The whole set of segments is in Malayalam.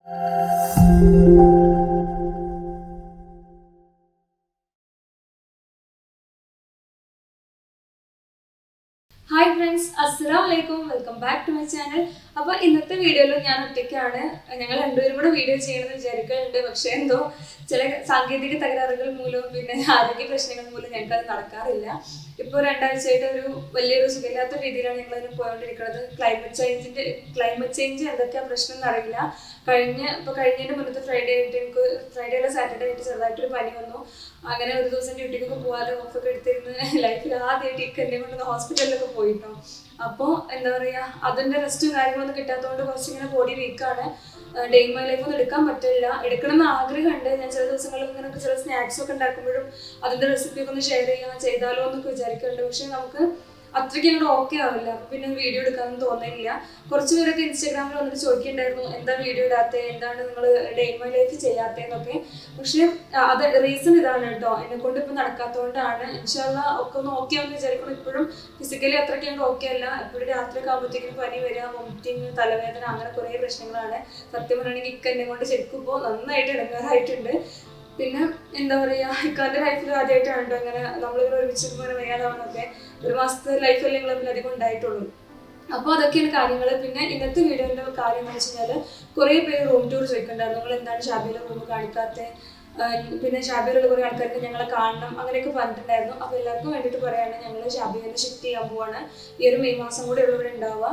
ഹായ് ഫ്രണ്ട്സ്, അസ്സലാമലൈക്കും. Welcome back to my channel. അപ്പോൾ ഇന്നത്തെ വീഡിയോയിൽ ഞാൻ ഒറ്റയ്ക്കാണ്. ഞങ്ങൾ രണ്ടുപേരും കൂടെ വീഡിയോ ചെയ്യണമെന്ന് വിചാരിക്കുന്നുണ്ട്. പക്ഷേ എന്തോ ചില സാങ്കേതിക തകരാറുകൾ മൂലവും പിന്നെ ആരോഗ്യ പ്രശ്നങ്ങൾ മൂലം ഞങ്ങൾക്കത് നടക്കാറില്ല. ഇപ്പോൾ 2 ആഴ്ചയായിട്ട് വലിയൊരു സുഖമില്ലാത്ത രീതിയിലാണ് ഞങ്ങളതിന് പോയോണ്ടിരിക്കുന്നത്. ക്ലൈമറ്റ് ചേഞ്ച് എന്തൊക്കെയാണ് പ്രശ്നം എന്നറിയില്ല. കഴിഞ്ഞതിൻ്റെ മുന്നത്തെ ഫ്രൈഡേ അല്ല സാറ്റർഡേ ആയിട്ട് ചെറുതായിട്ടൊരു പനി വന്നു. അങ്ങനെ ഒരു ദിവസം ഡ്യൂട്ടിക്കൊക്കെ പോകാതെ ഓഫൊക്കെ എടുത്തിരുന്ന് ലൈഫിൽ ആദ്യമായിട്ട് എന്നെ കൊണ്ട് ഹോസ്പിറ്റലിലൊക്കെ പോയിട്ടോ. അപ്പോൾ എന്താ പറയുക, അതിൻ്റെ റെസ്റ്റും കാര്യങ്ങളൊന്നും കിട്ടാത്തതുകൊണ്ട് കുറച്ചിങ്ങനെ ബോഡി വീക്കാണ്. ഡേ ഇൻ മൈ ലൈഫ് ഒന്നും എടുക്കാൻ പറ്റില്ല. എടുക്കണമെന്ന് ആഗ്രഹമുണ്ട്. ഞാൻ ചില ദിവസങ്ങളിൽ ഇങ്ങനെ ചില സ്നാക്സ് ഒക്കെ ഉണ്ടാക്കുമ്പോഴും അതിൻ്റെ റെസിപ്പിയൊക്കെ ഒന്ന് ഷെയർ ചെയ്താലോ എന്നൊക്കെ വിചാരിക്കുന്നുണ്ട്. പക്ഷെ നമുക്ക് അത്രയ്ക്ക് അങ്ങോട്ട് ഓക്കെ ആവില്ല. പിന്നെ വീഡിയോ എടുക്കാനൊന്നും തോന്നുന്നില്ല. കുറച്ച് പേരൊക്കെ ഇൻസ്റ്റാഗ്രാമിൽ വന്നിട്ട് ചോദിക്കുന്നുണ്ടായിരുന്നു, എന്താ വീഡിയോ ഇടാത്തത്, എന്താണ് നിങ്ങൾ ഡേ ഇൻ മൈ ലൈഫ് ചെയ്യാത്തതെന്നൊക്കെ. പക്ഷെ അത് റീസൺ ഇതാണ് കേട്ടോ, എന്നെ കൊണ്ട് ഇപ്പം നടക്കാത്തതുകൊണ്ടാണ്. ഇൻഷാല്ലാ ഒക്കെ ഒന്ന് ഓക്കെ ആണെന്ന് വിചാരിക്കണം. ഇപ്പോഴും ഫിസിക്കലി അത്രയ്ക്ക് അങ്ങോട്ട് ഓക്കെ അല്ല. എപ്പോഴും രാത്രിയൊക്കെ ആകുമ്പോഴത്തേക്കും പനി വരിക, വോമിറ്റിങ്, തലവേദന, അങ്ങനെ കുറേ പ്രശ്നങ്ങളാണ്. സത്യം പറയുകയാണെങ്കിൽ എന്നെ കൊണ്ട് ശരിക്കും ഇപ്പോൾ നന്നായിട്ട് ഇടങ്ങാറായിട്ടുണ്ട്. പിന്നെ എന്താ പറയുക, ഇക്കാൻ്റെ ലൈഫിൽ ആദ്യമായിട്ടാണ് കേട്ടോ ഇങ്ങനെ നമ്മളിങ്ങനെ ഒരുമിച്ചിരുമ്പോൾ ഇങ്ങനെ വയ്യാതാവുന്നൊക്കെ. 1 മാസത്തെ ലൈഫല്ലേ നിങ്ങൾ അധികം ഉണ്ടായിട്ടുള്ളൂ. അപ്പോൾ അതൊക്കെയാണ് കാര്യങ്ങൾ. പിന്നെ ഇന്നത്തെ വീഡിയോൻ്റെ കാര്യം എന്ന് വെച്ച് കഴിഞ്ഞാൽ കുറേ പേര് റൂം ടൂർ ചോദിക്കുന്നുണ്ടായിരുന്നു. നിങ്ങൾ എന്താണ് ഷാബിയിലെ റൂം കാണിക്കാത്തത്, പിന്നെ ഷാബിയിലുള്ള കുറേ ആൾക്കാർക്ക് ഞങ്ങളെ കാണണം, അങ്ങനെയൊക്കെ പറഞ്ഞിട്ടുണ്ടായിരുന്നു. അപ്പോൾ എല്ലാവർക്കും വേണ്ടിയിട്ട് പറയുകയാണ്, ഞങ്ങൾ ഷാബിയിൽ ഷിഫ്റ്റ് ചെയ്യാൻ പോവാണ്. ഈ ഒരു മെയ് മാസം കൂടെ ഉള്ള ഇവിടെ ഉണ്ടാവുക.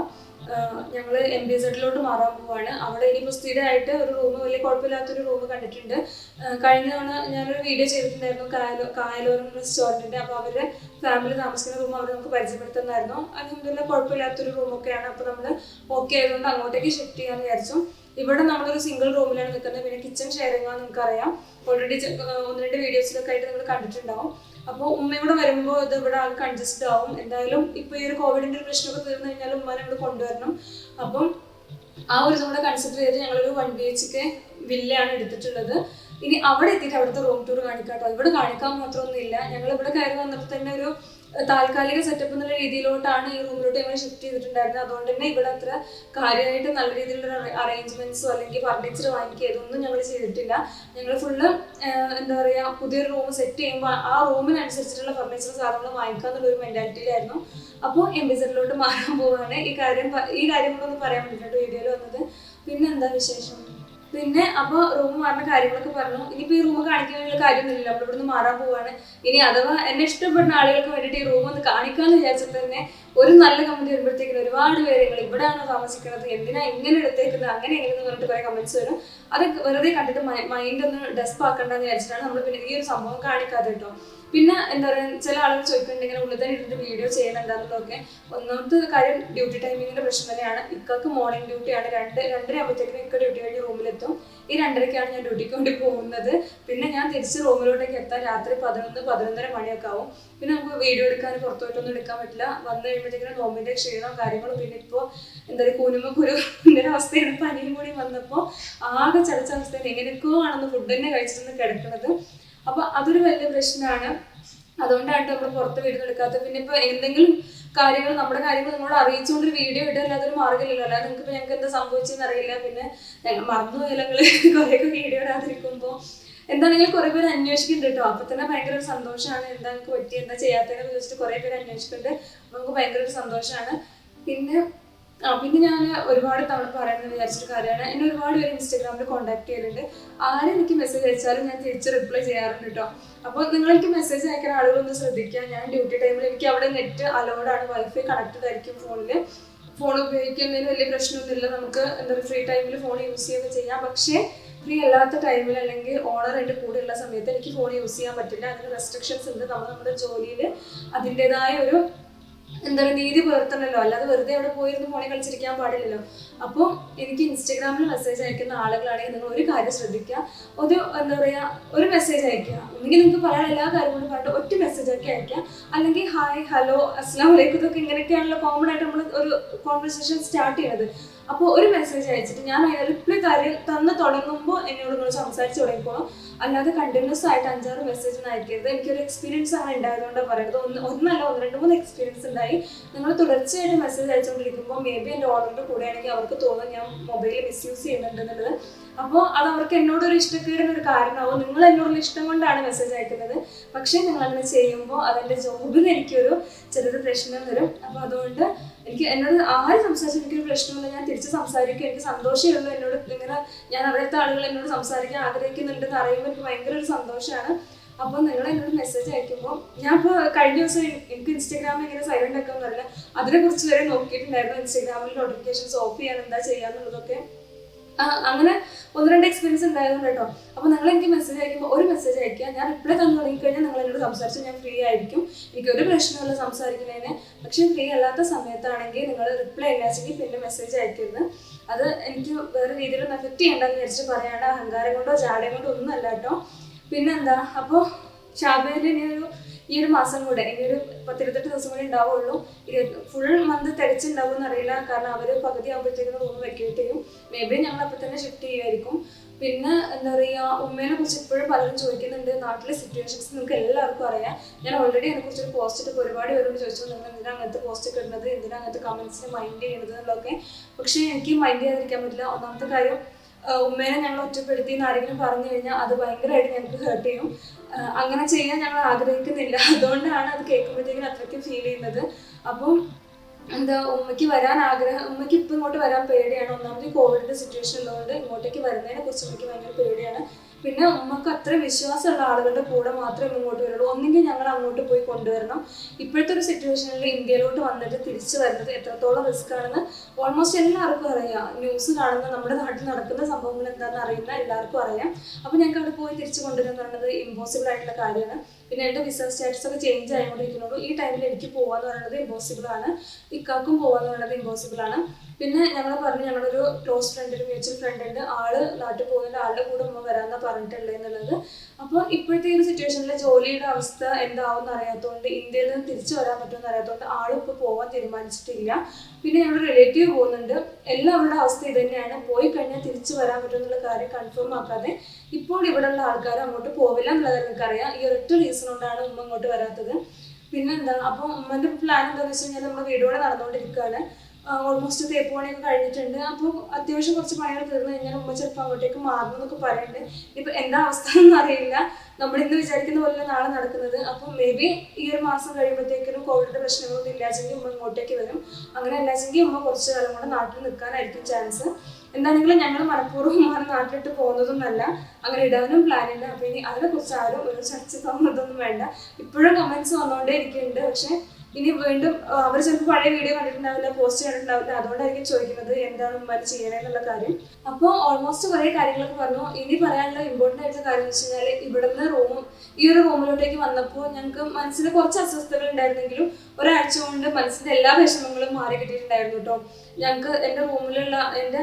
ഞങ്ങൾ MBZ മാറാൻ പോവാണ്. അവിടെ ഇനിയിപ്പോൾ സ്ഥിരമായിട്ട് ഒരു റൂം, വലിയ കുഴപ്പമില്ലാത്തൊരു റൂം കണ്ടിട്ടുണ്ട്. കഴിഞ്ഞ തവണ ഞാനൊരു വീഡിയോ ചെയ്തിട്ടുണ്ടായിരുന്നു കായലോരം റെസ്റ്റോറൻറ്റിൻ്റെ. അപ്പോൾ അവരുടെ ഫാമിലി താമസിക്കുന്ന റൂം അവർ നമുക്ക് പരിചയപ്പെടുത്തുന്നതായിരുന്നു. അൽഹംദുലില്ലാ കുഴപ്പമില്ലാത്തൊരു റൂമൊക്കെയാണ്. അപ്പോൾ നമ്മൾ ഓക്കെ ആയതുകൊണ്ട് അങ്ങോട്ടേക്ക് ഷിഫ്റ്റ് ചെയ്യാമെന്ന് വിചാരിച്ചു. ഇവിടെ നമ്മളൊരു സിംഗിൾ റൂമിലാണ് നിൽക്കുന്നത്. പിന്നെ കിച്ചൺ ഷെയറിംഗ് ആണെന്ന് നിങ്ങൾക്കറിയാം. ഓൾറെഡി 1-2 വീഡിയോസിലൊക്കെ ആയിട്ട് നിങ്ങൾ കണ്ടിട്ടുണ്ടാവും. അപ്പോൾ ഉമ്മയൂടെ വരുമ്പോൾ ഇത് ഇവിടെ ആൾ കൺജസ്റ്റ് ആവും. എന്തായാലും ഇപ്പോൾ ഈ ഒരു കോവിഡിൻ്റെ ഒരു പ്രശ്നമൊക്കെ തീർന്നു കഴിഞ്ഞാൽ ഉമ്മനെ ഇവിടെ കൊണ്ടുവരണം. അപ്പം ആ ഒരു ഇതും കൂടെ കൺസിഡർ ചെയ്ത് ഞങ്ങളൊരു 1 BHK വില്ലയാണ് എടുത്തിട്ടുള്ളത്. ഇനി അവിടെ എത്തിയിട്ട് അവിടുത്തെ റൂം ടൂർ കാണിക്കാട്ടോ. ഇവിടെ കാണിക്കാൻ മാത്രമൊന്നുമില്ല. ഞങ്ങൾ ഇവിടെ കയറി വന്നപ്പോൾ തന്നെ ഒരു താൽക്കാലിക സെറ്റപ്പ് എന്നുള്ള രീതിയിലോട്ടാണ് ഈ റൂമിലോട്ട് ഞങ്ങൾ ഷിഫ്റ്റ് ചെയ്തിട്ടുണ്ടായിരുന്നത്. അതുകൊണ്ട് തന്നെ ഇവിടെ അത്ര കാര്യമായിട്ട് നല്ല രീതിയിലുള്ള അറേഞ്ച്മെന്റ്സോ അല്ലെങ്കിൽ ഫർണിച്ചർ വാങ്ങിക്കുക ഇതൊന്നും ഞങ്ങൾ ചെയ്തിട്ടില്ല. ഞങ്ങൾ ഫുള്ള് എന്താ പറയുക, പുതിയൊരു റൂം സെറ്റ് ചെയ്യുമ്പോൾ ആ റൂമിനനുസരിച്ചിട്ടുള്ള ഫർണിച്ചർ സാധനങ്ങൾ വാങ്ങിക്കുക എന്നുള്ളൊരു മെന്റാലിറ്റിയിലായിരുന്നു. അപ്പോൾ MBZ മാറാൻ പോവുകയാണ്. ഈ കാര്യം കൂടെ ഒന്ന് പറയാൻ വേണ്ടിയിട്ടാണ് വീഡിയോയിൽ വന്നത്. പിന്നെ എന്താ വിശേഷം? പിന്നെ അപ്പോൾ റൂം മാറുന്ന കാര്യങ്ങളൊക്കെ പറഞ്ഞു. ഇനിയിപ്പോൾ ഈ റൂം കാണിക്കാനുള്ള കാര്യമൊന്നുമില്ല, നമ്മൾ ഇവിടുന്ന് മാറാൻ പോവാണ്. ഇനി അഥവാ എന്നെ ഇഷ്ടപ്പെടുന്ന ആളുകൾക്ക് വേണ്ടിയിട്ട് ഈ റൂം ഒന്ന് കാണിക്കാമെന്ന് വിചാരിച്ചിട്ട് തന്നെ ഒരു നല്ല കമന്റ് വരുമ്പോഴത്തേക്കും ഒരുപാട് പേര് നിങ്ങൾ ഇവിടെയാണോ താമസിക്കുന്നത്, എന്തിനാ ഇങ്ങനെ എടുത്തേക്കുന്നത്, അങ്ങനെ എങ്ങനെയെന്ന് പറഞ്ഞിട്ട് കുറേ കമന്റ്സ് വരും. അതൊക്കെ വെറുതെ കണ്ടിട്ട് മൈൻഡ് ഒന്ന് ഡെസ്പ് ആക്കണ്ടെന്ന് വിചാരിച്ചിട്ടാണ് നമ്മൾ പിന്നെ ഈ ഒരു സംഭവം കാണിക്കാതെ കേട്ടോ. പിന്നെ എന്താ പറയുക, ചില ആളുകൾ ചോദിക്കുന്നുണ്ട് ഇങ്ങനെ ഉള്ളിൽ തന്നെ ഇരുന്നിട്ട് വീഡിയോ ചെയ്യുന്നുണ്ടെന്നുള്ളതൊക്കെ. ഒന്നാമത്തെ കാര്യം ഡ്യൂട്ടി ടൈമിങ്ങിൻ്റെ പ്രശ്നം തന്നെയാണ്. ഇക്കക്ക് മോർണിംഗ് ഡ്യൂട്ടിയാണ്. 2:30 ആകുമ്പോഴത്തേക്കും ഇക്ക ഡ്യൂട്ടി കഴിഞ്ഞ് റൂമിലെത്തും. ഈ 2:30ക്കാണ് ഞാൻ ഡ്യൂട്ടിക്ക് വേണ്ടി പോകുന്നത്. പിന്നെ ഞാൻ തിരിച്ച് റൂമിലോട്ടേക്ക് എത്താൻ രാത്രി 11-11:30 മണിയൊക്കെ ആവും. പിന്നെ നമുക്ക് വീഡിയോ എടുക്കാൻ പുറത്തു പോയിട്ടൊന്നും എടുക്കാൻ പറ്റില്ല. വന്നു കഴിയുമ്പോഴത്തേക്കും നോമ്പിൻ്റെ ക്ഷീണവും കാര്യങ്ങളും, പിന്നെ ഇപ്പോൾ എന്താ പറയുക കുരുമക്കുരുവിൻ്റെ അവസ്ഥയാണ്. പനിയും കൂടി വന്നപ്പോൾ ആകെ ചടച്ച അവസ്ഥയാണ്. എങ്ങനെയൊക്കെയോ ആണെന്ന് ഫുഡ് തന്നെ കഴിച്ചിട്ടൊന്ന് കിടക്കുന്നത്. അപ്പോൾ അതൊരു വലിയ പ്രശ്നമാണ്. അതുകൊണ്ടാണ് നമ്മൾ പുറത്ത് വീഡിയോ എടുക്കാത്തത്. പിന്നെ ഇപ്പോൾ എന്തെങ്കിലും കാര്യങ്ങൾ നമ്മുടെ കാര്യങ്ങൾ നമ്മളോട് അറിയിച്ചുകൊണ്ടൊരു വീഡിയോ ഇടുക അല്ലാതെ ഒരു മാർഗ്ഗമില്ലല്ലോ. അല്ലാതെ നിങ്ങൾക്ക് ഞങ്ങൾക്ക് എന്താ സംഭവിച്ചതെന്ന് അറിയില്ല. പിന്നെ ഞങ്ങൾ മറന്നുപോയാൽ ഞങ്ങൾ കുറേയൊക്കെ വീഡിയോ ഇടാതിരിക്കുമ്പോൾ എന്താണെങ്കിലും കുറേ പേര് അന്വേഷിക്കുന്നുണ്ട് കേട്ടോ. അപ്പോൾ തന്നെ ഭയങ്കര ഒരു സന്തോഷമാണ്. എന്താ നിങ്ങൾക്ക് പറ്റി, എന്താ ചെയ്യാത്തതെന്ന് ചോദിച്ചിട്ട് കുറേ പേര് അന്വേഷിക്കുന്നുണ്ട്. അപ്പോൾ നമുക്ക് ഭയങ്കര ഒരു സന്തോഷമാണ്. പിന്നെ ഞാൻ ഒരുപാട് തവണ പറയാമെന്ന് വിചാരിച്ചിട്ട് കാര്യമാണ്, എന്നെ ഒരുപാട് പേര് ഇൻസ്റ്റാഗ്രാമിൽ കോൺടാക്ട് ചെയ്തിട്ടുണ്ട്. ആരും എനിക്ക് മെസ്സേജ് അയച്ചാലും ഞാൻ തിരിച്ച് റിപ്ലൈ ചെയ്യാറുണ്ട് കേട്ടോ. അപ്പോൾ നിങ്ങൾ എനിക്ക് മെസ്സേജ് അയക്കുന്ന ആളുകളൊന്ന് ശ്രദ്ധിക്കുക. ഞാൻ ഡ്യൂട്ടി ടൈമിൽ എനിക്ക് അവിടെ നെറ്റ് അലോഡാണ്, വൈഫൈ കണക്റ്റഡ് ആയിരിക്കും ഫോണിൽ. ഫോൺ ഉപയോഗിക്കുന്നതിന് വലിയ പ്രശ്നമൊന്നുമില്ല. നമുക്ക് എന്താ പറയുക, ഫ്രീ ടൈമിൽ ഫോൺ യൂസ് ചെയ്യുകയൊക്കെ ചെയ്യാം. പക്ഷേ ഫ്രീ അല്ലാത്ത ടൈമിൽ അല്ലെങ്കിൽ ഓണർ എൻ്റെ കൂടെയുള്ള സമയത്ത് എനിക്ക് ഫോൺ യൂസ് ചെയ്യാൻ പറ്റില്ല. അതിന് റെസ്ട്രിക്ഷൻസ് ഉണ്ട്. നമ്മുടെ ജോലിയിൽ അതിൻ്റെതായ ഒരു എന്താ പറയുക നീതി പുലർത്തണമല്ലോ. അല്ലാതെ വെറുതെ അവിടെ പോയിരുന്ന് ഫോണിൽ കളിച്ചിരിക്കാൻ പാടില്ലല്ലോ. അപ്പോൾ എനിക്ക് ഇൻസ്റ്റാഗ്രാമിൽ മെസ്സേജ് അയക്കുന്ന ആളുകളാണെങ്കിൽ നിങ്ങൾ ഒരു കാര്യം ശ്രദ്ധിക്കുക. എന്താ പറയുക, ഒരു മെസ്സേജ് അയക്കുക. ഒന്നെങ്കിൽ നിങ്ങൾക്ക് പറയാൻ എല്ലാ കാര്യങ്ങളും പറഞ്ഞിട്ട് ഒറ്റ മെസ്സേജ് ഒക്കെ അയക്കുക. അല്ലെങ്കിൽ ഹായ്, ഹലോ, അസ്സലാമു അലൈക്കും, ഇതൊക്കെ ഇങ്ങനെയൊക്കെയാണല്ലോ കോമൺ ആയിട്ട് നമ്മൾ ഒരു കോൺവെർസേഷൻ സ്റ്റാർട്ട് ചെയ്യുന്നത്. അപ്പോൾ ഒരു മെസ്സേജ് അയച്ചിട്ട് ഞാൻ അതിന് റിപ്ലൈ തന്ന് തുടങ്ങുമ്പോൾ എന്നോട് നിങ്ങൾ സംസാരിച്ച് തുടങ്ങിക്കോളും. അല്ലാതെ കണ്ടിന്യൂസ് ആയിട്ട് 5-6 മെസ്സേജ് ഒന്നും അയക്കരുത്. എനിക്കൊരു എക്സ്പീരിയൻസ് ആണ് ഉണ്ടായതുകൊണ്ടാണ് പറയുന്നത്. ഒന്നല്ല 1-2-3 എക്സ്പീരിയൻസ് ഉണ്ടായി. നിങ്ങൾ തുടർച്ചയായിട്ട് മെസ്സേജ് അയച്ചുകൊണ്ടിരിക്കുമ്പോൾ മേ ബി എൻ്റെ ഓർഡറിൻ്റെ കൂടെ ആണെങ്കിൽ അവർക്ക് തോന്നും ഞാൻ മൊബൈൽ മിസ്യൂസ് ചെയ്യുന്നുണ്ടെന്നുള്ളത്. അപ്പോൾ അത് അവർക്ക് എന്നോടൊരു ഇഷ്ടക്കേടിന് ഒരു കാരണമാവും. നിങ്ങൾ എന്നോടുള്ള ഇഷ്ടം കൊണ്ടാണ് മെസ്സേജ് അയക്കുന്നത്, പക്ഷേ നിങ്ങൾ അങ്ങനെ ചെയ്യുമ്പോൾ അതെൻ്റെ ജോബിന് എനിക്കൊരു ചെറിയൊരു പ്രശ്നം വരും. അപ്പോൾ അതുകൊണ്ട് എന്നോട് ആര് സംസാരിച്ചാൽ എനിക്കൊരു പ്രശ്നമില്ല, ഞാൻ തിരിച്ച് സംസാരിക്കും. എനിക്ക് സന്തോഷമേ ഉള്ളൂ. എന്നോട് ഇങ്ങനെ ഞാൻ അറിയാത്ത ആളുകൾ എന്നോട് സംസാരിക്കാൻ ആഗ്രഹിക്കുന്നുണ്ടെന്ന് അറിയുമ്പോൾ എനിക്ക് ഭയങ്കര ഒരു സന്തോഷമാണ്. അപ്പോൾ നിങ്ങൾ എന്നോട് മെസ്സേജ് അയക്കുമ്പോൾ ഞാൻ ഇപ്പോൾ കഴിഞ്ഞ ദിവസം എനിക്ക് ഇൻസ്റ്റാഗ്രാമിൽ ഇങ്ങനെ സൈലന്റ് ആക്കാമെന്ന് അറിയില്ല, അതിനെക്കുറിച്ച് വരെ നോക്കിയിട്ടുണ്ടായിരുന്നു. ഇൻസ്റ്റാഗ്രാമിൽ നോട്ടിഫിക്കേഷൻസ് ഓഫ് ചെയ്യാൻ എന്താ ചെയ്യാന്നുള്ളതൊക്കെ അങ്ങനെ 1-2 എക്സ്പീരിയൻസ് ഉണ്ടായിരുന്നു കേട്ടോ. അപ്പോൾ നിങ്ങൾ എനിക്ക് മെസ്സേജ് അയക്കുമ്പോൾ ഒരു മെസ്സേജ് അയക്കുക, ഞാൻ റിപ്ലൈ തന്നു തുടങ്ങിക്കഴിഞ്ഞാൽ നിങ്ങൾ എന്നോട് സംസാരിച്ച് ഞാൻ ഫ്രീ ആയിരിക്കും. എനിക്കൊരു പ്രശ്നമില്ല സംസാരിക്കുന്നതിന്. പക്ഷേ ഫ്രീ അല്ലാത്ത സമയത്താണെങ്കിൽ നിങ്ങൾ റിപ്ലൈ ഇല്ലാച്ചെങ്കിൽ പിന്നെ മെസ്സേജ് അയക്കരുത്. അത് എനിക്ക് വേറെ രീതിയിലൊന്നും എഫക്റ്റ് ചെയ്യേണ്ടെന്ന് വിചാരിച്ച് പറയാണ്ട്, അഹങ്കാരം കൊണ്ടോ ജാടയും കൊണ്ടോ ഒന്നും അല്ല കേട്ടോ. പിന്നെന്താ, അപ്പോൾ ഷാബയിൽ ഈ ഒരു മാസം കൂടെ ഇനിയൊരു 10-28 ദിവസം കൂടെ ഉണ്ടാവുള്ളൂ. ഫുൾ മന്ത് തികച്ചുണ്ടാവും എന്നറിയില്ല, കാരണം അവർ പകുതി ആകുമ്പോഴത്തേക്കും റൂം വെക്കേറ്റ് ചെയ്യും. മേ ബി ഞങ്ങൾ അപ്പോൾ തന്നെ ഷിഫ്റ്റ് ചെയ്യുമായിരിക്കും. പിന്നെ എന്താ പറയുക, ഉമ്മേനെ കുറിച്ച് ഇപ്പോഴും പലരും ചോദിക്കുന്നുണ്ട്. നാട്ടിലെ സിറ്റുവേഷൻസ് നിങ്ങൾക്ക് എല്ലാവർക്കും അറിയാം. ഞാൻ ഓൾറെഡി അതിനെക്കുറിച്ചൊരു പോസ്റ്റ് ഇട്ട് ഒരുപാട് പേരോട് ചോദിച്ചു, നിങ്ങൾ എന്തിനാണ് അങ്ങനത്തെ പോസ്റ്റ് ഒക്കെ ഇടുന്നത്, എന്തിനാണ് അങ്ങനത്തെ കമൻസിനെ മൈൻഡ് ചെയ്യുന്നത് എന്നുള്ളതൊക്കെ. പക്ഷേ എനിക്ക് മൈൻഡ് ചെയ്യാതിരിക്കാൻ പറ്റില്ല. ഒന്നാമത്തെ കാര്യം, ഉമ്മേനെ ഞങ്ങൾ ഒറ്റപ്പെടുത്തി എന്ന് ആരെങ്കിലും പറഞ്ഞു കഴിഞ്ഞാൽ അത് ഭയങ്കരമായിട്ട് ഞങ്ങൾക്ക് ഹേർട്ട് ചെയ്യും. അങ്ങനെ ചെയ്യാൻ ഞങ്ങൾ ആഗ്രഹിക്കുന്നില്ല. അതുകൊണ്ടാണ് അത് കേൾക്കുമ്പോഴത്തേക്കും അത്രയ്ക്കും ഫീൽ ചെയ്യുന്നത്. അപ്പം എന്താ, ഉമ്മയ്ക്ക് വരാൻ ആഗ്രഹം, ഉമ്മയ്ക്ക് ഇപ്പം ഇങ്ങോട്ട് വരാൻ പേടിയാണ്. ഒന്നാമത് കോവിഡിൻ്റെ സിറ്റുവേഷൻ ഉള്ളതുകൊണ്ട് ഇങ്ങോട്ടേക്ക് വരുന്നതിനെ കുറിച്ച് ഉമ്മയ്ക്ക് ഭയങ്കര പേടിയാണ്. പിന്നെ ഉമ്മക്ക് അത്ര വിശ്വാസമുള്ള ആളുകളുടെ കൂടെ മാത്രമേ ഇങ്ങോട്ട് വരുള്ളൂ. ഒന്നെങ്കിൽ ഞങ്ങൾ അങ്ങോട്ട് പോയി കൊണ്ടുവരണം. ഇപ്പോഴത്തെ ഒരു സിറ്റുവേഷനിൽ ഇന്ത്യയിലോട്ട് വന്നിട്ട് തിരിച്ചു വരുന്നത് എത്രത്തോളം റിസ്ക് ആണെന്ന് ഓൾമോസ്റ്റ് എല്ലാവർക്കും അറിയാം. ന്യൂസ് കാണുന്ന, നമ്മുടെ നാട്ടിൽ നടക്കുന്ന സംഭവങ്ങൾ എന്താണെന്ന് അറിയുന്ന എല്ലാവർക്കും അറിയാം. അപ്പോൾ ഞങ്ങൾക്ക് അവിടെ പോയി തിരിച്ചു കൊണ്ടുവരിക എന്ന് പറയുന്നത് ഇമ്പോസിബിൾ ആയിട്ടുള്ള കാര്യമാണ്. പിന്നെ എൻ്റെ വിസ സ്റ്റാറ്റസ് ഒക്കെ ചേഞ്ച് ആയിക്കൊണ്ടിരിക്കുന്നുള്ളൂ. ഈ ടൈമിൽ എനിക്ക് പോകാന്ന് പറയുന്നത് ഇമ്പോസിബിൾ ആണ്, ഇക്കാക്കും പോകാന്ന് പറയുന്നത് ഇമ്പോസിബിൾ ആണ്. പിന്നെ ഞങ്ങൾ പറഞ്ഞു, ഞങ്ങളൊരു ക്ലോസ് ഫ്രണ്ട്, ഒരു മ്യൂച്വൽ ഫ്രണ്ട് ഉണ്ട്, ആള് നാട്ടിൽ പോകുന്നുണ്ട്, ആളുടെ കൂടെ ഉമ്മ വരാമെന്നാണ് പറഞ്ഞിട്ടുള്ളത് എന്നുള്ളത്. അപ്പോൾ ഇപ്പോഴത്തെ ഈ ഒരു സിറ്റുവേഷനിൽ ജോലിയുടെ അവസ്ഥ എന്താവും എന്നറിയാത്തതുകൊണ്ട്, ഇന്ത്യയിൽ നിന്ന് തിരിച്ചു വരാൻ പറ്റുമെന്ന് അറിയാത്തതുകൊണ്ട് ആളും ഇപ്പോൾ പോകാൻ തീരുമാനിച്ചിട്ടില്ല. പിന്നെ ഞങ്ങളുടെ റിലേറ്റീവ് പോകുന്നുണ്ട്. എല്ലാവരുടെ അവസ്ഥ ഇത് തന്നെയാണ്. പോയി കഴിഞ്ഞാൽ തിരിച്ചു വരാൻ പറ്റുമെന്നുള്ള കാര്യം കൺഫേം ആക്കാതെ ഇപ്പോൾ ഇവിടെയുള്ള ആൾക്കാർ അങ്ങോട്ട് പോവില്ല എന്നുള്ളത് എനിക്കറിയാം. ഈ ഒരൊറ്റ റീസൺ കൊണ്ടാണ് ഉമ്മ അങ്ങോട്ട് വരാത്തത്. പിന്നെന്താ, അപ്പോൾ ഉമ്മൻ്റെ പ്ലാൻ എന്താണെന്ന് വെച്ച് കഴിഞ്ഞാൽ നമ്മുടെ വീടോടെ നടന്നുകൊണ്ടിരിക്കുകയാണ്. ഓൾമോസ്റ്റ് തേപ്പ് പണിയൊക്കെ കഴിഞ്ഞിട്ടുണ്ട്. അപ്പോൾ അത്യാവശ്യം കുറച്ച് പണികൾ തീർന്നു കഴിഞ്ഞാൽ ഉമ്മ ചിലപ്പോൾ അങ്ങോട്ടേക്ക് മാറണം എന്നൊക്കെ പറയുന്നുണ്ട്. ഇപ്പം എന്താ അവസ്ഥ എന്നൊന്നും അറിയില്ല. നമ്മൾ ഇന്ന് വിചാരിക്കുന്ന പോലെ നാളെ നടക്കുന്നത്. അപ്പം മേ ബി ഈ ഒരു മാസം കഴിയുമ്പോഴത്തേക്കും കോവിഡിൻ്റെ പ്രശ്നങ്ങളൊന്നും ഇല്ലാച്ചെങ്കിൽ ഉമ്മ ഇങ്ങോട്ടേക്ക് വരും. അങ്ങനെ അല്ലാച്ചെങ്കിൽ ഉമ്മ കുറച്ച് കാലം കൊണ്ട് നാട്ടിൽ നിൽക്കാനായിരിക്കും ചാൻസ്. എന്താണെങ്കിലും ഞങ്ങൾ മനഃപൂർവ്വം ഉമ്മാനെ നാട്ടിലിട്ട് പോകുന്നതൊന്നല്ല, അങ്ങനെ ഇടാനും പ്ലാനില്ല. അപ്പോൾ ഇനി അതിനെക്കുറിച്ച് ആരും ഒരു ചർച്ച തോന്നുന്നതൊന്നും വേണ്ട. ഇപ്പോഴും കമൻസ് വന്നുകൊണ്ടേ ഇരിക്കുന്നുണ്ട്. പക്ഷേ ഇനി വീണ്ടും അവർ ചിലപ്പോൾ പഴയ വീഡിയോ കണ്ടിട്ടുണ്ടാവില്ല, പോസ്റ്റ് ചെയ്തിട്ടുണ്ടാവില്ല. അതുകൊണ്ടായിരിക്കും ചോദിക്കുന്നത് എന്താണ് ഉമ്മാര് ചെയ്യണേന്നുള്ള കാര്യം. അപ്പോൾ ഓൾമോസ്റ്റ് കുറേ കാര്യങ്ങളൊക്കെ പറഞ്ഞു. ഇനി പറയാനുള്ള ഇമ്പോർട്ടൻ്റ് ആയിട്ടുള്ള കാര്യം എന്ന് വെച്ച് കഴിഞ്ഞാൽ, ഇവിടുന്ന് ഈ ഒരു റൂമിലോട്ടേക്ക് വന്നപ്പോൾ ഞങ്ങൾക്ക് മനസ്സിൽ കുറച്ച് അസ്വസ്ഥതകൾ ഉണ്ടായിരുന്നെങ്കിലും ഒരാഴ്ച കൊണ്ട് മനസ്സിൻ്റെ എല്ലാ വിഷമങ്ങളും മാറി കിട്ടിയിട്ടുണ്ടായിരുന്നു കേട്ടോ. ഞങ്ങൾക്ക് എൻ്റെ റൂമിലുള്ള, എൻ്റെ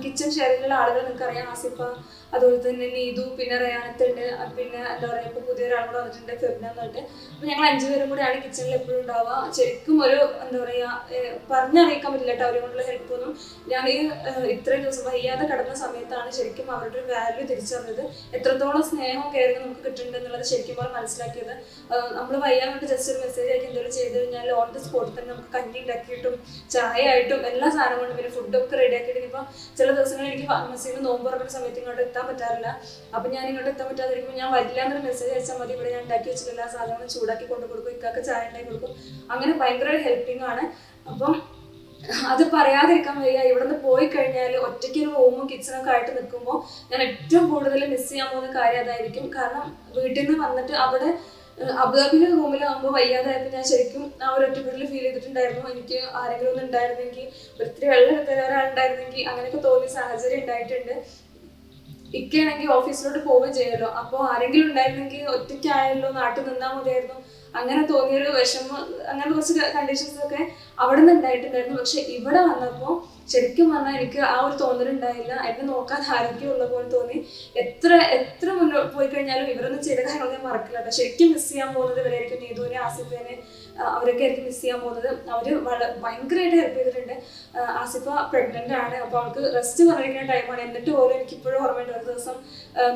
കിച്ചൺ ഷെയറിലുള്ള ആളുകൾ നിങ്ങൾക്കറിയാം, ആസിഫ, അതുപോലെ തന്നെ നീതു, പിന്നെ റയാനത്തുണ്ട്, പിന്നെ എന്താ പറയുക, ഇപ്പോൾ പുതിയൊരാളും കൂടെ വന്നിട്ടുണ്ട്, ഫെബ്ന എന്ന് പറഞ്ഞിട്ട്. അപ്പോൾ ഞങ്ങൾ 5 പേരും കൂടെയാണ് കിച്ചണിൽ എപ്പോഴും ഉണ്ടാവുക. ശരിക്കും ഒരു എന്താ പറയുക, പറഞ്ഞറിയിക്കാൻ പറ്റില്ല കേട്ടോ അവരെ കൊണ്ടുള്ള ഹെൽപ്പൊന്നും. ഞാൻ ഈ ഇത്രയും ദിവസം വയ്യാതെ കിടന്ന സമയത്താണ് ശരിക്കും അവരുടെ ഒരു വാല്യൂ തിരിച്ചറിഞ്ഞത്. എത്രത്തോളം സ്നേഹവും കെയറിങ് നമുക്ക് കിട്ടുന്നുണ്ട് എന്നുള്ളത് ശരിക്കും അവർ മനസ്സിലാക്കിയത്. നമ്മൾ വയ്യാതെ ജസ്റ്റ് ഒരു മെസ്സേജ് ആയിട്ട് എന്തെങ്കിലും ചെയ്ത് കഴിഞ്ഞാൽ ഓൺ ദി സ്പോട്ടിൽ തന്നെ നമുക്ക് കഞ്ഞി ഉണ്ടാക്കിയിട്ടും ചായ ആയിട്ടും എല്ലാ സാധനം കൊണ്ടും പിന്നെ ഫുഡൊക്കെ റെഡി ആക്കിയിട്ട്. ഇപ്പോൾ ചില ദിവസങ്ങളിൽ എനിക്ക് ഫാർമസിയിൽ നിന്ന് നോമ്പ് തുറക്കുന്ന സമയത്ത് ഇങ്ങോട്ട് എത്താൻ പറ്റാറില്ല. അപ്പം ഞാൻ ഇങ്ങോട്ട് എത്താൻ പറ്റാതിരിക്കുമ്പോൾ ഞാൻ വരില്ല എന്നൊരു മെസ്സേജ് അയച്ചാൽ മതി. ഇവിടെ ഞാൻ ഉണ്ടാക്കി വെച്ചിട്ട് എല്ലാ സാധനങ്ങളും ചൂടാക്കി കൊണ്ട് കൊടുക്കും, ഇക്കാക്ക് ചായ ഉണ്ടാക്കി കൊടുക്കും. അങ്ങനെ ഭയങ്കര ഒരു ഹെൽപ്പിംഗ് ആണ്. അപ്പം അത് പറയാതിരിക്കാൻ വയ്യ. ഇവിടെ നിന്ന് പോയി കഴിഞ്ഞാൽ ഒറ്റയ്ക്ക് ഒരു റൂമും കിച്ചണൊക്കെ ആയിട്ട് നിൽക്കുമ്പോൾ ഞാൻ ഏറ്റവും കൂടുതൽ മിസ് ചെയ്യാൻ പോകുന്ന കാര്യം അതായിരിക്കും. കാരണം വീട്ടിൽ നിന്ന് വന്നിട്ട് അവിടെ അബുദാബിയിലെ റൂമിലാകുമ്പോൾ വയ്യാതായപ്പോൾ ഞാൻ ശരിക്കും ആ ഒരു ഒറ്റപ്പെടൽ ഫീൽ ചെയ്തിട്ടുണ്ടായിരുന്നു. എനിക്ക് ആരെങ്കിലും ഒന്നും ഉണ്ടായിരുന്നെങ്കിൽ, ഒത്തിരി വെള്ളം എടുത്ത ഒരാളുണ്ടായിരുന്നെങ്കിൽ, അങ്ങനെയൊക്കെ തോന്നിയ സാഹചര്യം ഉണ്ടായിട്ടുണ്ട്. ഇക്കാണെങ്കിൽ ഓഫീസിലോട്ട് പോവുകയും ചെയ്യുമല്ലോ, അപ്പോൾ ആരെങ്കിലും ഉണ്ടായിരുന്നെങ്കിൽ ഒറ്റയ്ക്കായല്ലോ, നാട്ടിൽ നിന്നാൽ മതിയായിരുന്നു, അങ്ങനെ തോന്നിയൊരു വിഷമം, അങ്ങനെ കുറച്ച് കണ്ടീഷൻസ് ഒക്കെ അവിടെ നിന്ന് ഉണ്ടായിട്ടുണ്ടായിരുന്നു. പക്ഷെ ഇവിടെ വന്നപ്പോൾ ശരിക്കും പറഞ്ഞാൽ എനിക്ക് ആ ഒരു തോന്നലുണ്ടായില്ല. എന്നെ നോക്കാൻ ആരോഗ്യം ഉള്ള പോലെ തോന്നി. എത്ര മുന്നോട്ട് പോയി കഴിഞ്ഞാലും ഇവരൊന്നും ചെയ്ത കാര്യങ്ങൾ ഞാൻ മറക്കില്ല കേട്ടോ. ശരിക്കും മിസ് ചെയ്യാൻ പോകുന്നത് ഇവരായിരിക്കും. നീതുവിനെ, ആസിഫിനെ, അവരൊക്കെ ആയിരിക്കും മിസ് ചെയ്യാൻ പോകുന്നത്. അവർ ഭയങ്കരമായിട്ട് ഹെൽപ്പ് ചെയ്തിട്ടുണ്ട്. ആസിഫ പ്രഗ്നൻ്റ് ആണ്, അപ്പോൾ അവൾക്ക് റെസ്റ്റ് പറഞ്ഞിരിക്കുന്ന ടൈമാണ്. എന്നിട്ട് പോലും എനിക്കിപ്പോഴും ഓർമ്മയുണ്ട്, ഒരു ദിവസം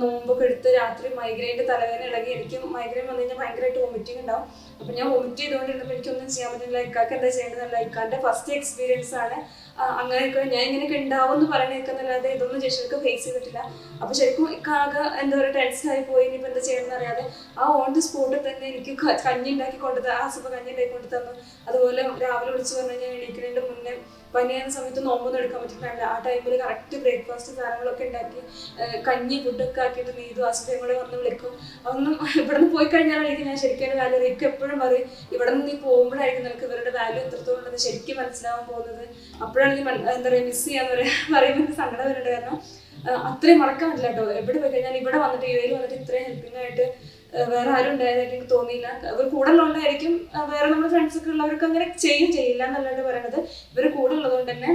നോമ്പൊക്കെ എടുത്ത് രാത്രി മൈഗ്രെയിൻ്റെ തലവേദന ഇളകി. എനിക്ക് മൈഗ്രെയിൻ വന്നു കഴിഞ്ഞാൽ ഭയങ്കരമായിട്ട് വോമിറ്റിംഗ് ഉണ്ടാവും. അപ്പോൾ ഞാൻ വോമിറ്റ് ചെയ്തുകൊണ്ടിരുന്നപ്പോൾ എനിക്കൊന്നും ചെയ്യാൻ പറ്റില്ല. ഇക്കാക്ക് എന്താ ചെയ്യേണ്ടതല്ല, ഇക്കാൻ്റെ ഫസ്റ്റ് എക്സ്പീരിയൻസ് ആണ്. അങ്ങനെയൊക്കെ ഞാൻ ഇങ്ങനെയൊക്കെ ഉണ്ടാവും എന്ന് പറയണേക്കെന്നല്ലാതെ ഇതൊന്നും ജസ്റ്റ് ഫേസ് ചെയ്തിട്ടില്ല. അപ്പോൾ ശരിക്കും ഇക്കാകെ എന്താ പറയുക ടെൻഷനായി പോയി. ഇനിയിപ്പോൾ എന്താ ചെയ്യണമെന്ന് അറിയാതെ ഓൺ ദി സ്പോട്ടിൽ തന്നെ എനിക്ക് കഞ്ഞി ഉണ്ടാക്കി കൊണ്ടു ആസിഫ് കഞ്ഞി ഉണ്ടാക്കി കൊണ്ടു തന്നു. അതുപോലെ രാവിലെ വിളിച്ച് പറഞ്ഞു കഴിഞ്ഞാൽ എണീക്കുന്നതിൻ്റെ മുന്നേ പനിയാകുന്ന സമയത്ത് നോമ്പൊന്നും എടുക്കാൻ പറ്റിയിട്ടുണ്ടായില്ല. ആ ടൈമിൽ കറക്റ്റ് ബ്രേക്ക്ഫാസ്റ്റ് സാധനങ്ങളൊക്കെ ഉണ്ടാക്കി കഞ്ഞി ഫുഡൊക്കെ ആക്കിയിട്ട് നീതു ആസിഫയും കൂടെ വന്ന് വിളിക്കും. അതൊന്നും ഇവിടെ നിന്ന് പോയി കഴിഞ്ഞാലായിരിക്കും ഞാൻ ശരിക്കും വാല്യൂ എനിക്ക് എപ്പോഴും പറയും ഇവിടെ നിന്ന് നീ പോകുമ്പോഴായിരിക്കും നിനക്ക് ഇവരുടെ വാല്യൂ എത്രത്തോളം ഉണ്ടെന്ന് ശരിക്കും മനസ്സിലാവാൻ പോകുന്നത്. അപ്പോഴാണ് നീ എന്താ പറയുക മിസ് ചെയ്യാന്ന് പറയുമ്പോൾ എനിക്ക് സങ്കടം വരുന്നുണ്ട്. കാരണം അത്രയും മറക്കാൻ പറ്റില്ല കേട്ടോ. എവിടെ പോയി കഴിഞ്ഞാൽ ഇവിടെ വന്നിട്ട് യുഎയിൽ വന്നിട്ട് ഇത്രയും ഹെൽപ്പിംഗ് ആയിട്ട് വേറെ ആരും ഉണ്ടായതായിട്ട് എനിക്ക് തോന്നിയില്ല. ഇവർ കൂടെ ഉള്ളതുകൊണ്ടായിരിക്കും. വേറെ നമ്മുടെ ഫ്രണ്ട്സൊക്കെ ഉള്ളവർക്ക് അങ്ങനെ ചെയ്യില്ല എന്നല്ലാണ്ട് പറയണത്. ഇവർ കൂടെ ഉള്ളതുകൊണ്ട് തന്നെ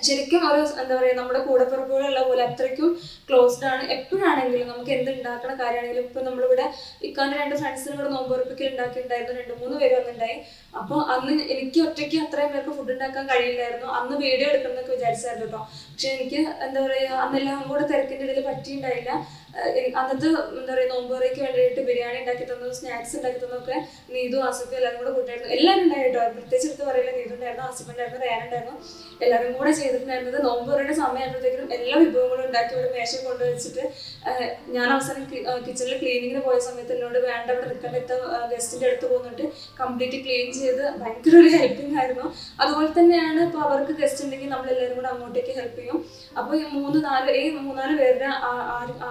ശരിക്കും ഒരു എന്താ പറയുക നമ്മുടെ കൂടപ്പിറപ്പുകളുള്ള പോലെ അത്രയ്ക്കും ക്ലോസ്ഡ് ആണ്. എപ്പോഴാണെങ്കിലും നമുക്ക് എന്ത് ഉണ്ടാക്കുന്ന കാര്യമാണെങ്കിലും ഇപ്പം നമ്മളിവിടെ ഇക്കാൻ്റെ 2 ഫ്രണ്ട്സിനും കൂടെ നോമ്പുറപ്പിക്കൽ ഉണ്ടാക്കിയിട്ടുണ്ടായിരുന്നു. 2-3 പേര് വന്നിട്ടുണ്ടായി. അപ്പോൾ അന്ന് എനിക്ക് ഒറ്റയ്ക്ക് അത്രയും പേർക്ക് ഫുഡ് ഉണ്ടാക്കാൻ കഴിയില്ലായിരുന്നു. അന്ന് വീഡിയോ എടുക്കണമെന്നൊക്കെ വിചാരിച്ചായിരുന്നു കേട്ടോ. പക്ഷെ എനിക്ക് എന്താ പറയുക അന്നെല്ലാം കൂടെ തിരക്കിൻ്റെ ഇടയിൽ പറ്റിയിട്ടുണ്ടായില്ല. അന്നത്തെ എന്താ പറയുക നോമ്പുറയ്ക്ക് വേണ്ടിയിട്ട് ബിരിയാണി ഉണ്ടാക്കി തന്നു, സ്നാക്സ് ഉണ്ടാക്കി തന്നൊക്കെ നീതു ആസിഫ് എല്ലാവരും കൂടെ കൂട്ടായിരുന്നു. എല്ലാവരും ഉണ്ടായിട്ടോ. പ്രത്യേകിച്ച് എടുത്ത് പറയില്ല. നീതു ഉണ്ടായിരുന്നു, ആസിഫ് ഉണ്ടായിരുന്നു, റയാൻ ഉണ്ടായിരുന്നു. എല്ലാവരും കൂടെ ചെയ്തിട്ടുണ്ടായിരുന്നത് നോമ്പുറയുടെ സമയമായപ്പോഴത്തേക്കും എല്ലാ വിഭവങ്ങളും ഉണ്ടാക്കി ഇവിടെ മേശ കൊണ്ടുവച്ചിട്ട് ഞാൻ അവസാനം കിച്ചണിൽ ക്ലീനിങ്ങിന് പോയ സമയത്ത് എന്നോട് വേണ്ട ഇവിടെ നിൽക്കേണ്ട ഗസ്റ്റിൻ്റെ അടുത്ത് പോകുന്നിട്ട് കംപ്ലീറ്റ് ക്ലീൻ ചെയ്ത് ഭയങ്കര ഒരു ഹെൽപ്പിംഗ് ആയിരുന്നു. അതുപോലെ തന്നെയാണ് ഇപ്പോൾ അവർക്ക് ഗസ്റ്റ് ഉണ്ടെങ്കിൽ നമ്മളെല്ലാവരും കൂടെ അങ്ങോട്ടേക്ക് ഹെൽപ്പ് ചെയ്യും. അപ്പോൾ ഈ 3-4 പേരുടെ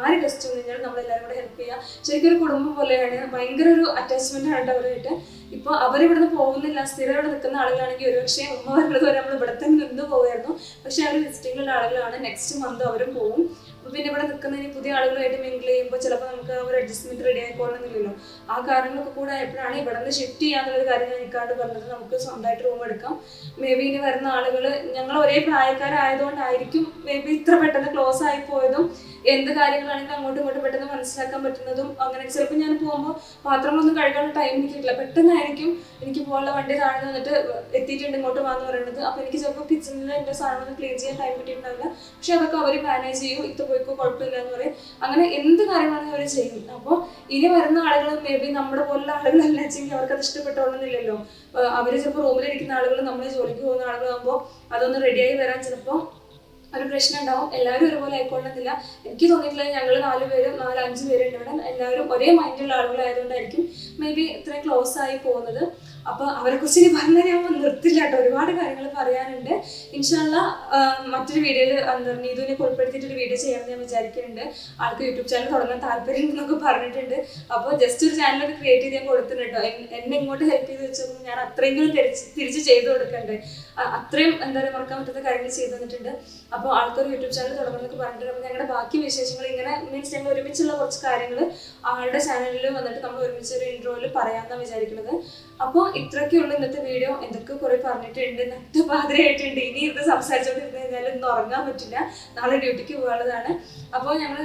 ആര് ഗസ്റ്റ് വന്നു കഴിഞ്ഞാൽ നമ്മളെല്ലാവരും കൂടെ ഹെൽപ്പ് ചെയ്യുക. ശരിക്കും ഒരു കുടുംബം പോലെയാണ്. ഭയങ്കര ഒരു അറ്റാച്ച്മെന്റ് ആണ് അവരായിട്ട്. ഇപ്പോൾ അവരിവിടുന്ന് പോകുന്നില്ല, സ്ഥിരം ഇവിടെ നിൽക്കുന്ന ആളുകളാണെങ്കിൽ ഒരുപക്ഷെ ഉമ്മ വരുന്നത് വരെ നമ്മൾ ഇവിടെ തന്നെ നിന്ന് പോകുമായിരുന്നു. പക്ഷെ അവർ വിസിറ്റിംഗിലുള്ള ആളുകളാണ്. നെക്സ്റ്റ് മന്ത് അവരും പോകും. അപ്പോൾ പിന്നെ ഇവിടെ നിൽക്കുന്നതിന് പുതിയ ആളുകളായിട്ട് മിങ്കിൾ ചെയ്യുമ്പോൾ ചിലപ്പോൾ നമുക്ക് ഒരു അഡ്ജസ്റ്റ്മെന്റ് റെഡി ആയിക്കോളുന്നില്ലല്ലോ. ആ കാരണങ്ങളൊക്കെ കൂടെ ആയപ്പോഴാണ് ഇവിടെ നിന്ന് ഷിഫ്റ്റ് ചെയ്യാന്നുള്ളൊരു കാര്യം ഞാൻ നിൽക്കാണ്ട് പറഞ്ഞത്. നമുക്ക് സ്വന്തമായിട്ട് റൂം എടുക്കാം. മേ ബി ഇനി വരുന്ന ആളുകൾ ഞങ്ങൾ ഒരേ പ്രായക്കാരായതുകൊണ്ടായിരിക്കും മേ ബി ഇത്ര പെട്ടെന്ന് ക്ലോസ് ആയി പോയതും എന്ത് കാര്യങ്ങളാണെങ്കിലും അങ്ങോട്ടും ഇങ്ങോട്ടും പെട്ടെന്ന് മനസ്സിലാക്കാൻ പറ്റുന്നതും. അങ്ങനെ ചിലപ്പോൾ ഞാൻ പോകുമ്പോൾ പാത്രങ്ങളൊന്നും കഴുകാനുള്ള ടൈം എനിക്കില്ല. പെട്ടെന്നായിരിക്കും എനിക്ക് പോകാനുള്ള വണ്ടി താഴെ വന്നിട്ട് എത്തിയിട്ടുണ്ട് ഇങ്ങോട്ട് പോകാന്ന് പറയുന്നത്. അപ്പോൾ എനിക്ക് ചിലപ്പോൾ കിച്ചണിൽ എൻ്റെ സാധനങ്ങൾ ക്ലീൻ ചെയ്യാൻ ടൈം കിട്ടിയിട്ടുണ്ടാവില്ല. പക്ഷെ അതൊക്കെ അവർ മാനേജ് ചെയ്യും. ഇത് പോയിക്കോ കുഴപ്പമില്ല എന്ന് പറയും. അങ്ങനെ എന്ത് കാര്യമാണെങ്കിലും അവർ ചെയ്യും. അപ്പോൾ ഇനി വരുന്ന ആളുകൾ മേ ബി നമ്മുടെ പോലുള്ള ആളുകളല്ല വെച്ചെങ്കിൽ അവർക്ക് അത് ഇഷ്ടപ്പെട്ടോളുന്നില്ലല്ലോ. അവർ ചിലപ്പോൾ റൂമിലിരിക്കുന്ന ആളുകൾ നമ്മൾ ജോലിക്ക് പോകുന്ന ആളുകളാകുമ്പോൾ അതൊന്ന് റെഡിയായി വരാൻ ചിലപ്പോൾ ഒരു പ്രശ്നം ഉണ്ടാവും. എല്ലാവരും ഒരുപോലെ ആയിക്കൊള്ളുന്നില്ല. എനിക്ക് തോന്നിയിട്ടില്ല ഞങ്ങൾ 4-5 പേരുണ്ട് ഇവിടെ. എല്ലാവരും ഒരേ മൈൻഡുള്ള ആളുകളായതുകൊണ്ടായിരിക്കും മേ ബി ഇത്രയും ക്ലോസ് ആയി പോകുന്നത്. അപ്പോൾ അവരെക്കുറിച്ച് ഇനി പറഞ്ഞാൽ ഞാൻ നിർത്തില്ല കേട്ടോ. ഒരുപാട് കാര്യങ്ങൾ പറയാനുണ്ട്. ഇൻഷാല്ലാ മറ്റൊരു വീഡിയോയിൽ എന്താ നീതുവിനെ ഉൾപ്പെടുത്തിയിട്ടൊരു വീഡിയോ ചെയ്യാമെന്ന് ഞാൻ വിചാരിക്കുന്നുണ്ട്. ആൾക്ക് യൂട്യൂബ് ചാനൽ തുടങ്ങാൻ താല്പര്യം ഉണ്ടെന്നൊക്കെ പറഞ്ഞിട്ടുണ്ട്. അപ്പോൾ ജസ്റ്റ് ഒരു ചാനലൊക്കെ ക്രിയേറ്റ് ചെയ്ത് ഞാൻ കൊടുത്തിട്ടുണ്ട് കേട്ടോ. എന്നെ ഇങ്ങോട്ട് ഹെൽപ്പ് ചെയ്ത് വെച്ചപ്പോൾ ഞാൻ അത്രയെങ്കിലും തിരിച്ച് ചെയ്ത് കൊടുക്കണ്ടേ. അത്രയും എന്താ പറയുക മറക്കാൻ പറ്റുന്ന കാര്യങ്ങൾ ചെയ്തു തന്നിട്ടുണ്ട്. അപ്പോൾ ആൾക്കൊരു യൂട്യൂബ് ചാനൽ തുടങ്ങുന്നൊക്കെ പറഞ്ഞിട്ടുണ്ട്. അപ്പോൾ ഞങ്ങളുടെ ബാക്കി വിശേഷങ്ങൾ ഇങ്ങനെ മീൻസ് ഞങ്ങൾ ഒരുമിച്ചുള്ള കുറച്ച് കാര്യങ്ങൾ ആളുടെ ചാനലിൽ വന്നിട്ട് നമ്മൾ ഒരുമിച്ച് ഒരു ഇൻട്രോയിൽ പറയാമെന്നാണ് വിചാരിക്കുന്നത്. അപ്പോൾ ഇത്രയൊക്കെയുള്ള ഇന്നത്തെ വീഡിയോ. എന്തൊക്കെ കുറെ പറഞ്ഞിട്ടുണ്ട്. നട്ടപാതിരയായിട്ടുണ്ട്. ഇനി ഇത് സംസാരിച്ചുകൊണ്ടിരുന്ന് കഴിഞ്ഞാൽ ഇന്ന് ഉറങ്ങാൻ പറ്റില്ല. നാളെ ഡ്യൂട്ടിക്ക് പോകാനുള്ളതാണ്. അപ്പോൾ ഞങ്ങൾ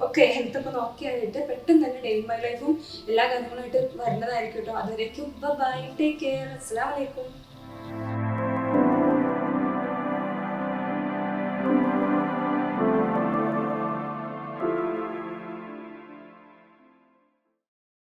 ഓക്കെ ഹെൽത്തൊക്കെ നോക്കിയായിട്ട് പെട്ടെന്ന് തന്നെ ഡെയിലി മൈ ലൈഫും എല്ലാ കാര്യങ്ങളുമായിട്ട് വരുന്നതായിരിക്കും കേട്ടോ. അതുവരേക്കും ബൈ, ടേക്ക് കെയർ, അസ്സലാമു അലൈക്കും.